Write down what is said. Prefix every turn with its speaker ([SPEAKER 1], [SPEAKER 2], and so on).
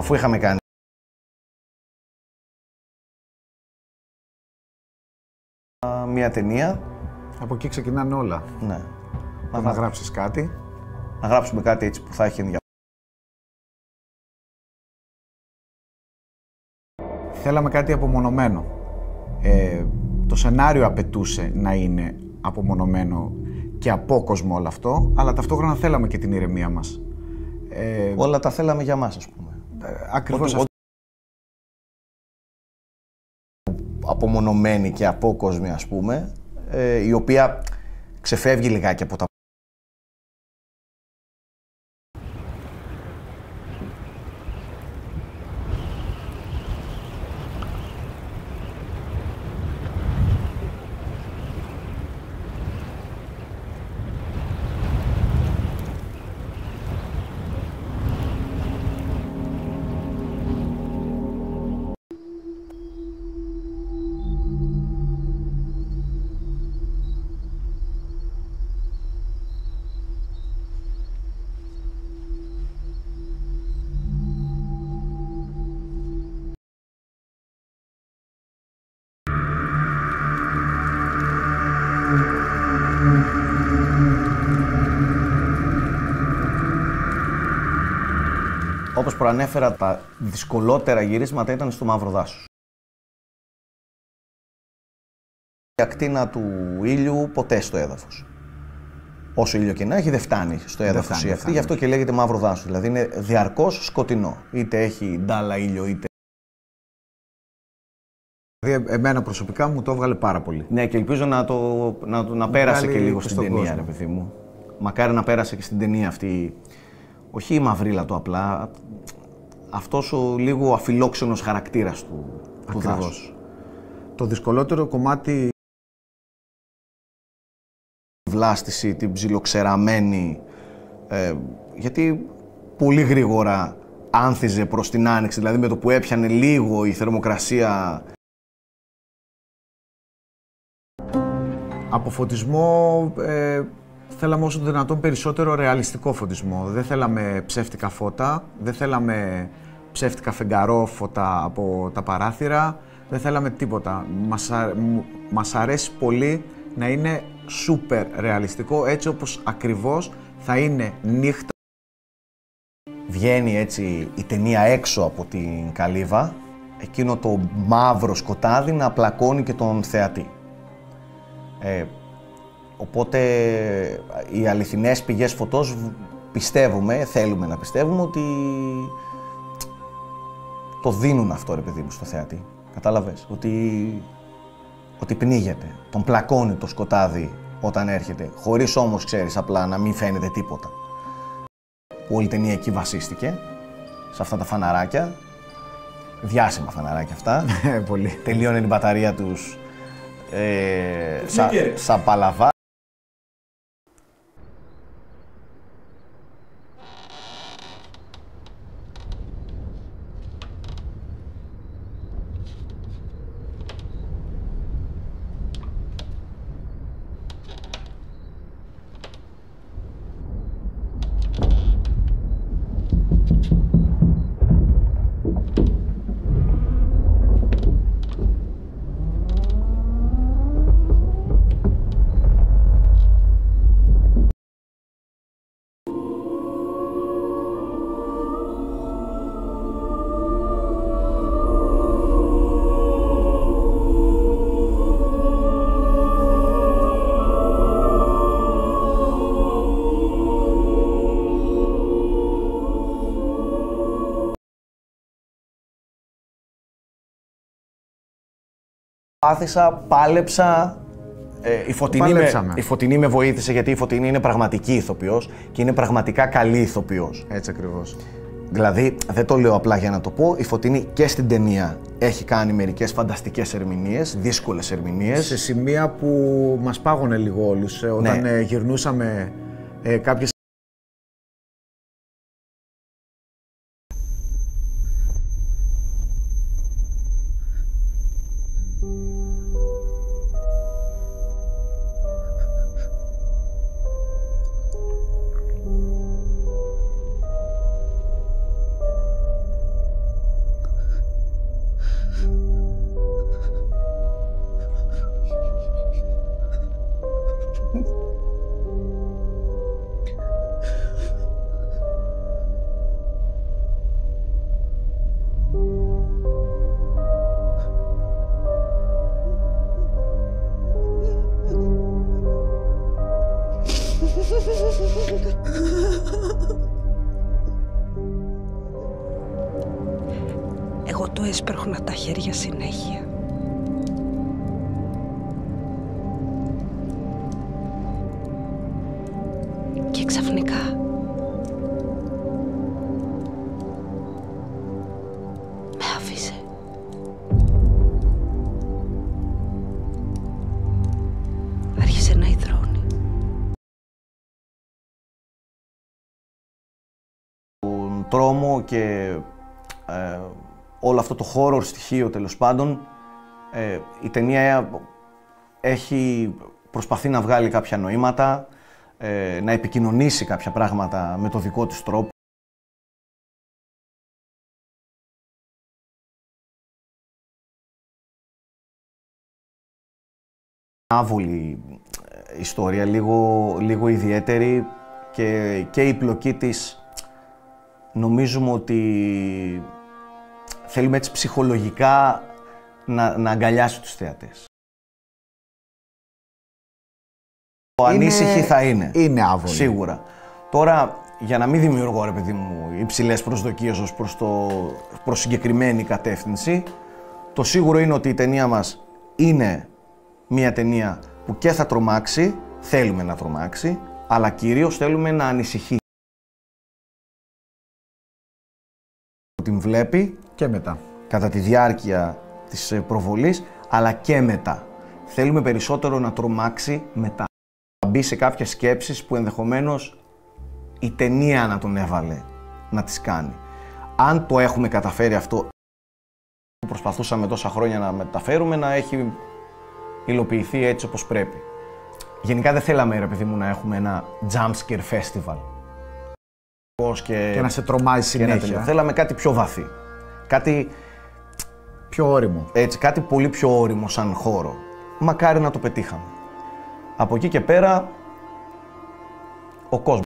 [SPEAKER 1] Αφού είχαμε κάνει μια ταινία.
[SPEAKER 2] Από εκεί ξεκινάνε όλα.
[SPEAKER 1] Ναι.
[SPEAKER 2] Να γράψεις κάτι.
[SPEAKER 1] Να γράψουμε κάτι έτσι που θα έχει ενδιαφέρον.
[SPEAKER 2] Θέλαμε κάτι απομονωμένο. Το σενάριο απαιτούσε να είναι απομονωμένο και απόκοσμο όλο αυτό, αλλά ταυτόχρονα θέλαμε και την ηρεμία μας.
[SPEAKER 1] Όλα τα θέλαμε για μας, ας πούμε.
[SPEAKER 2] Ακριβώς αυτό.
[SPEAKER 1] Απομονωμένη και απόκοσμη, ας πούμε, η οποία ξεφεύγει λιγάκι από τα... Όπως προανέφερα, τα δυσκολότερα γυρίσματα ήταν στο Μαύρο Δάσος. Η ακτίνα του ήλιου ποτέ στο έδαφος. Όσο ήλιο και να έχει, δεν φτάνει στο έδαφος η αυτή, γι' αυτό και λέγεται Μαύρο Δάσος. Δηλαδή είναι διαρκώς σκοτεινό. Είτε έχει ντάλα ήλιο, είτε...
[SPEAKER 2] Δηλαδή, εμένα προσωπικά μου το έβγαλε πάρα πολύ.
[SPEAKER 1] Ναι, και ελπίζω να πέρασε και λίγο στην ταινία, ρε παιδί μου. Μακάρι να πέρασε και στην ταινία αυτή. Όχι η μαυρίλα του απλά, αυτός ο λίγο αφιλόξενος χαρακτήρας του δάσους.
[SPEAKER 2] Το δυσκολότερο κομμάτι...
[SPEAKER 1] Η βλάστηση, την ψιλοξεραμένη, γιατί πολύ γρήγορα άνθιζε προς την άνοιξη, δηλαδή με το που έπιανε λίγο η θερμοκρασία.
[SPEAKER 2] Από φωτισμό θέλαμε όσο το δυνατόν περισσότερο ρεαλιστικό φωτισμό. Δεν θέλαμε ψεύτικα φώτα, δεν θέλαμε ψεύτικα φεγγαρόφωτα από τα παράθυρα, δεν θέλαμε τίποτα. Μας αρέσει πολύ να είναι σούπερ ρεαλιστικό, έτσι όπως ακριβώς θα είναι νύχτα.
[SPEAKER 1] Βγαίνει έτσι η ταινία έξω από την καλύβα, εκείνο το μαύρο σκοτάδι να πλακώνει και τον θεατή. Οπότε οι αληθινές πηγές φωτός πιστεύουμε, θέλουμε να πιστεύουμε ότι το δίνουν αυτό, ρε παιδί μου, στο θεατή. Κατάλαβες, ότι πνίγεται, τον πλακώνει το σκοτάδι όταν έρχεται, χωρίς όμως, ξέρεις, απλά να μην φαίνεται τίποτα. Όλη η ταινία εκεί βασίστηκε, σε αυτά τα φαναράκια, διάσημα φαναράκια αυτά.
[SPEAKER 2] Πολύ.
[SPEAKER 1] Τελείωνε η μπαταρία τους σαν παλαβά. Πάθησα, πάλεψα, η Φωτεινή με βοήθησε, γιατί η Φωτεινή είναι πραγματική ηθοποιός και είναι πραγματικά καλή ηθοποιός.
[SPEAKER 2] Έτσι ακριβώς.
[SPEAKER 1] Δηλαδή, δεν το λέω απλά για να το πω, η Φωτεινή και στην ταινία έχει κάνει μερικές φανταστικές ερμηνείες, δύσκολες ερμηνείες.
[SPEAKER 2] Σε σημεία που μας πάγωνε λίγο όλους, όταν γυρνούσαμε κάποιες...
[SPEAKER 3] έσπερχνα τα χέρια συνέχεια. Και ξαφνικά με άφησε. Άρχισε να υδρώνει.
[SPEAKER 1] Τον τρόμο και όλο αυτό το horror στοιχείο, τέλος πάντων, η ταινία προσπαθεί να βγάλει κάποια νοήματα, να επικοινωνήσει κάποια πράγματα με το δικό της τρόπο. Άβολη ιστορία, λίγο ιδιαίτερη και η πλοκή της νομίζουμε ότι θέλουμε έτσι ψυχολογικά να αγκαλιάσει τους θεατές. Ανήσυχη θα είναι.
[SPEAKER 2] Είναι άβολη.
[SPEAKER 1] Σίγουρα. Τώρα, για να μην δημιουργώ, ρε παιδί μου, υψηλές προσδοκίες ως προς συγκεκριμένη κατεύθυνση, το σίγουρο είναι ότι η ταινία μας είναι μια ταινία που και θα τρομάξει, θέλουμε να τρομάξει, αλλά κυρίως θέλουμε να ανησυχεί. Την βλέπει
[SPEAKER 2] Και μετά.
[SPEAKER 1] κατά τη διάρκεια της προβολής, αλλά και μετά. Θέλουμε περισσότερο να τρομάξει μετά. Να μπει σε κάποιες σκέψεις που ενδεχομένως η ταινία να τον έβαλε να τις κάνει. Αν το έχουμε καταφέρει αυτό που προσπαθούσαμε τόσα χρόνια να μεταφέρουμε, να έχει υλοποιηθεί έτσι όπως πρέπει. Γενικά δεν θέλαμε, ρε παιδί μου, να έχουμε ένα jump scare festival.
[SPEAKER 2] Και να σε τρομάζει συνέχεια.
[SPEAKER 1] Θέλαμε κάτι πιο βαθύ. Κάτι
[SPEAKER 2] πιο ώριμο.
[SPEAKER 1] Έτσι, κάτι πολύ πιο ώριμο σαν χώρο. Μακάρι να το πετύχαμε. Από εκεί και πέρα, ο κόσμος.